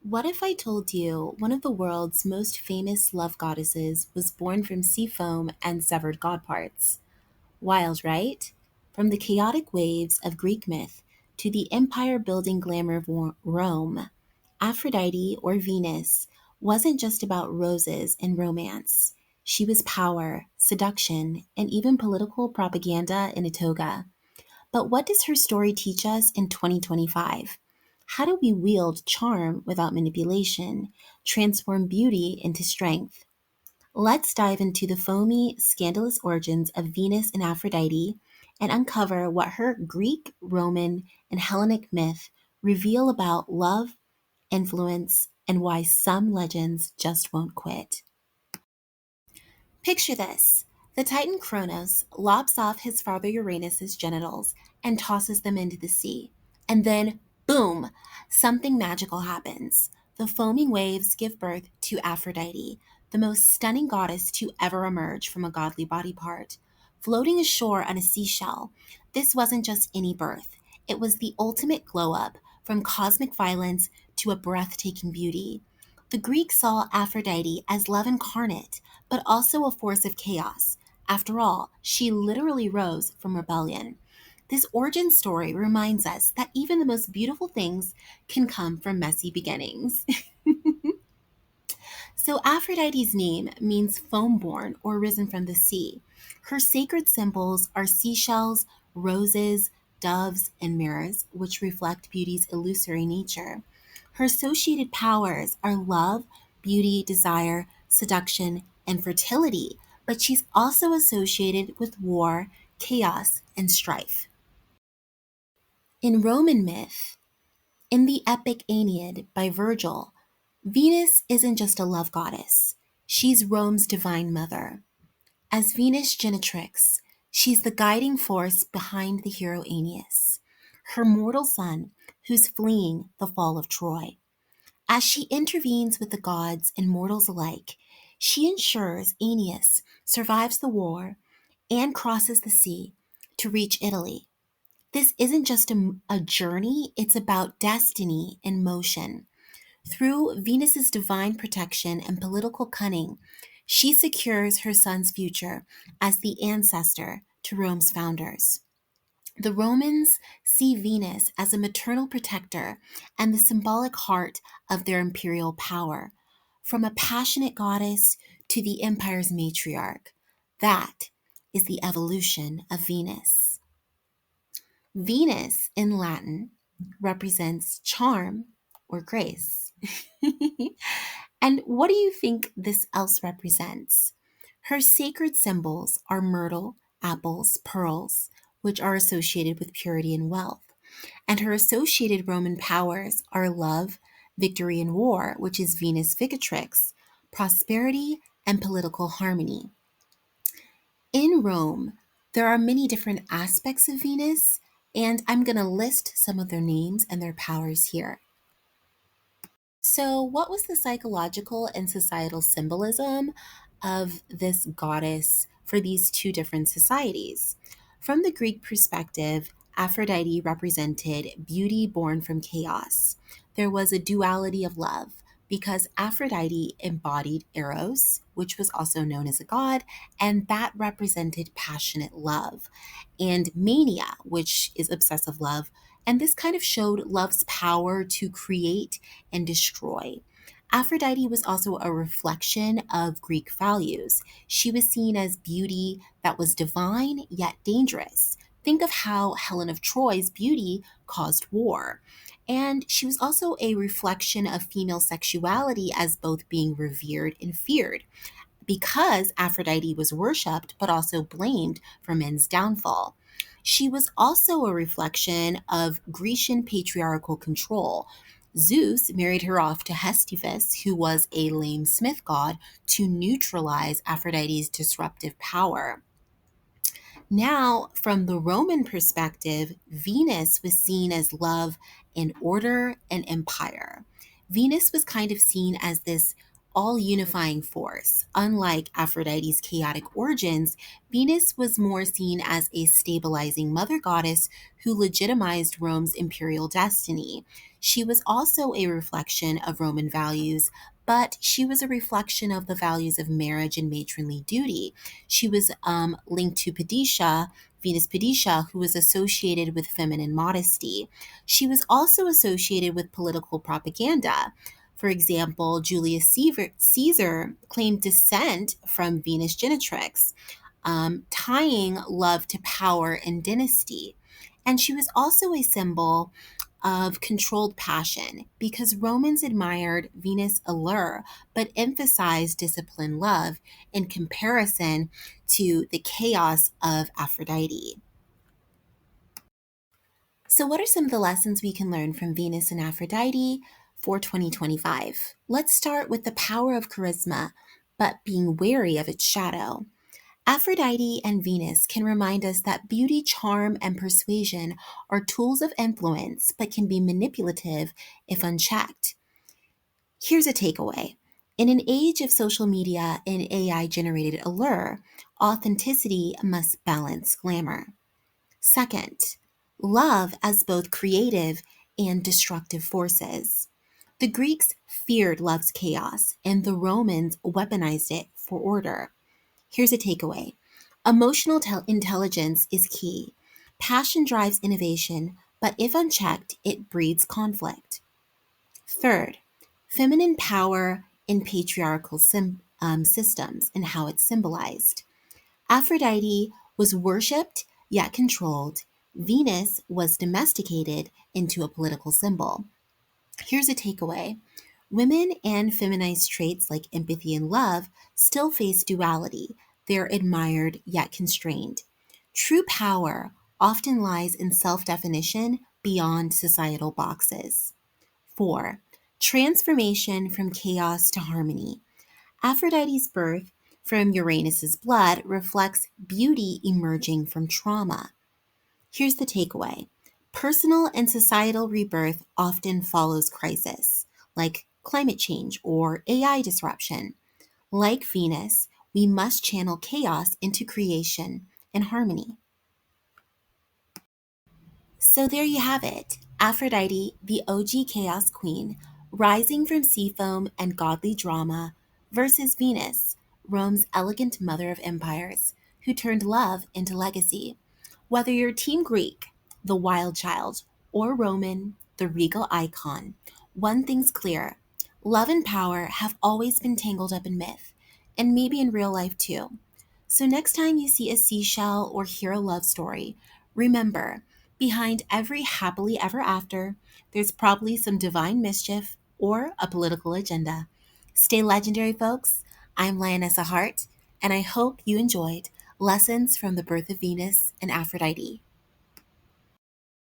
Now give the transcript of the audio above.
What if I told you one of the world's most famous love goddesses was born from sea foam and severed god parts? Wild, right? From the chaotic waves of Greek myth to the empire building glamour of Rome, Aphrodite, or Venus, wasn't just about roses and romance. She was power, seduction, and even political propaganda in a toga. But what does her story teach us in 2025? How do we wield charm without manipulation, transform beauty into strength? Let's dive into the foamy, scandalous origins of Venus and Aphrodite and uncover what her Greek, Roman, and Hellenic myth reveal about love, influence, and why some legends just won't quit. Picture this. The Titan Kronos lops off his father Uranus's genitals and tosses them into the sea. And then, boom, something magical happens. The foaming waves give birth to Aphrodite, the most stunning goddess to ever emerge from a godly body part. Floating ashore on a seashell, this wasn't just any birth. It was the ultimate glow up, from cosmic violence to a breathtaking beauty. The Greeks saw Aphrodite as love incarnate, but also a force of chaos. After all, she literally rose from rebellion. This origin story reminds us that even the most beautiful things can come from messy beginnings. So, Aphrodite's name means foam born or risen from the sea. Her sacred symbols are seashells, roses, doves, and mirrors, which reflect beauty's illusory nature. Her associated powers are love, beauty, desire, seduction, and fertility, but she's also associated with war, chaos, and strife. In Roman myth, in the epic Aeneid by Virgil, Venus isn't just a love goddess, she's Rome's divine mother. As Venus Genetrix, she's the guiding force behind the hero Aeneas, her mortal son who's fleeing the fall of Troy. As she intervenes with the gods and mortals alike, she ensures Aeneas survives the war and crosses the sea to reach Italy. This isn't just a journey, it's about destiny in motion. Through Venus's divine protection and political cunning, she secures her son's future as the ancestor to Rome's founders. The Romans see Venus as a maternal protector and the symbolic heart of their imperial power. From a passionate goddess to the empire's matriarch, that is the evolution of Venus. Venus in Latin represents charm or grace. And what do you think this else represents? Her sacred symbols are myrtle, apples, pearls, which are associated with purity and wealth. And her associated Roman powers are love, victory, and war, which is Venus Vigatrix, prosperity, and political harmony. In Rome, there are many different aspects of Venus, and I'm going to list some of their names and their powers here. So, what was the psychological and societal symbolism of this goddess for these two different societies? From the Greek perspective, Aphrodite represented beauty born from chaos. There was a duality of love because Aphrodite embodied Eros, which was also known as a god, and that represented passionate love, and mania, which is obsessive love. And this kind of showed love's power to create and destroy. Aphrodite was also a reflection of Greek values. She was seen as beauty that was divine yet dangerous. Think of how Helen of Troy's beauty caused war. And she was also a reflection of female sexuality as both being revered and feared because Aphrodite was worshipped but also blamed for men's downfall. She was also a reflection of Grecian patriarchal control. Zeus married her off to Hephaestus, who was a lame smith god, to neutralize Aphrodite's disruptive power. Now, from the Roman perspective, Venus was seen as love and order and empire. Venus was kind of seen as this all unifying force. Unlike Aphrodite's chaotic origins, Venus was more seen as a stabilizing mother goddess who legitimized Rome's imperial destiny. She was also a reflection of Roman values, but she was a reflection of the values of marriage and matronly duty. She was linked to Padisha, Venus Padisha, who was associated with feminine modesty. She was also associated with political propaganda. For example, Caesar claimed descent from Venus Genetrix, tying love to power and dynasty. And she was also a symbol of controlled passion because Romans admired Venus' allure but emphasized disciplined love in comparison to the chaos of Aphrodite. So, what are some of the lessons we can learn from Venus and Aphrodite for 2025? Let's start with the power of charisma, but being wary of its shadow. Aphrodite and Venus can remind us that beauty, charm, and persuasion are tools of influence but can be manipulative if unchecked. Here's a takeaway. In an age of social media and AI generated allure, authenticity must balance glamour. Second, love as both creative and destructive forces. The Greeks feared love's chaos, and the Romans weaponized it for order. Here's a takeaway. Emotional intelligence is key. Passion drives innovation, but if unchecked, it breeds conflict. Third, feminine power in patriarchal systems and how it's symbolized. Aphrodite was worshipped yet controlled. Venus was domesticated into a political symbol. Here's a takeaway. Women and feminized traits like empathy and love still face duality. They're admired yet constrained. True power often lies in self definition beyond societal boxes. 4. Transformation from chaos to harmony. Aphrodite's birth from Uranus's blood reflects beauty emerging from trauma. Here's the takeaway. Personal and societal rebirth often follows crisis, like climate change or AI disruption. Like Venus, we must channel chaos into creation and harmony. So there you have it. Aphrodite, the OG Chaos Queen, rising from sea foam and godly drama, versus Venus, Rome's elegant mother of empires, who turned love into legacy. Whether you're Team Greek, the wild child, or Roman, the regal icon, one thing's clear. Love and power have always been tangled up in myth, and maybe in real life too. So next time you see a seashell or hear a love story, remember, behind every happily ever after, there's probably some divine mischief or a political agenda. Stay legendary, folks. I'm Lionessa Hart, and I hope you enjoyed Lessons from the Birth of Venus and Aphrodite.